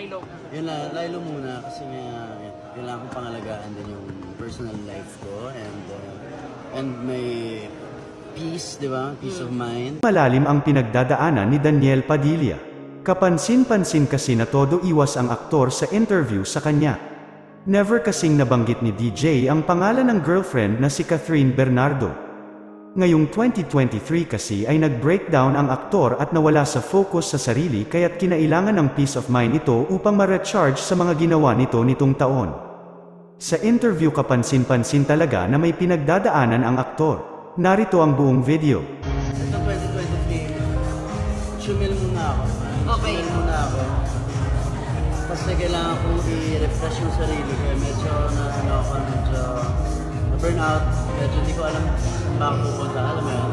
Lilo. Yun lang, Lilo muna kasi nga kailangan kong pangalagaan din yung personal life ko and may peace, di ba? Peace of mind. Malalim ang pinagdadaanan ni Daniel Padilla. Kapansin-pansin kasi na todo iwas ang aktor sa interview sa kanya. Never kasing nabanggit ni DJ ang pangalan ng girlfriend na si Catherine Bernardo. Ngayong 2023 kasi ay nag-breakdown ang aktor at nawala sa focus sa sarili kaya't kinailangan ng peace of mind ito upang ma-recharge sa mga ginawa nito nitong taon. Sa interview kapansin-pansin talaga na may pinagdadaanan ang aktor. Narito ang buong video. Ito 2023, chumil muna ako. Okay. Chumil muna ako. Kasi kailangan kong i-refresh yung sarili ko. Medyo na-burnout. Medyo hindi ko alam saan ba ako pupunta. Alam mo yan?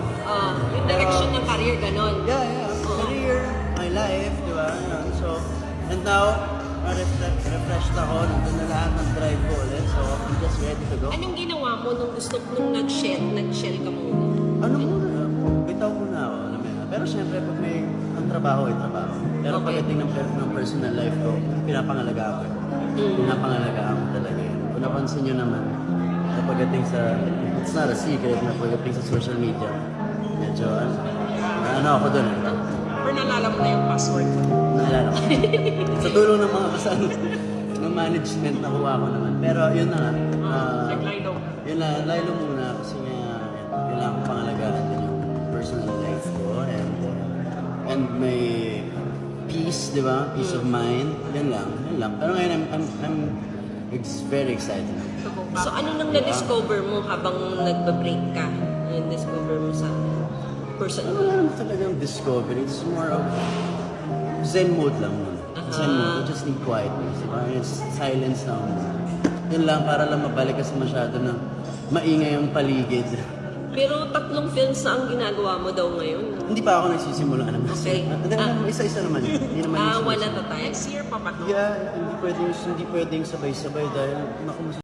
Yung direction ng career, ganon. Yeah. Career, my life, di ba? Yun. So, and now, refreshed ako. Nandun na lahat ng drive ko ulit. So, I'm just ready to go. Anong ginawa mo nung nag-shell ka muna? Ano muna? Bitaw muna ako, alam mo yan. Pero syempre, pag may ang trabaho ay trabaho. Pero Okay. pagdating ng personal life ko, pinapangalagaan ko. Pinapangalagaan ko talaga yun. Kung napansin nyo naman, pagdating sa, it's not a secret na pagdating sa social media, medyo, ano ako dun. Or nalala mo na yung password? Naalala ko. Sa tulong ng mga kasama ng management, nakuha ko naman. Pero yun na nga. Like Lilo. Yun na, Lilo muna kasi nga kailangan kong pangalagaan din yung personal life ko and may peace, di ba? Peace of mind. Yun lang. Pero ngayon, I'm very excited. So ano nang na-discover mo habang nagpa-break ka? Ano discover mo sa person mo? Wala naman talagang discovery. It's more of zen mode lang muna. Zen mode. You just need quietness. Diba? It's silence na muna. Yun lang, para lang mabalik kasi masyado na maingay ang paligid. Pero 3 films na ang ginagawa mo daw ngayon. Hindi pa ako nagsisimula naman. Okay. Isa-isa naman yun. Hindi naman One at a time? Next year pa ba to? Yeah, hindi pwedeng sabay-sabay dahil naku,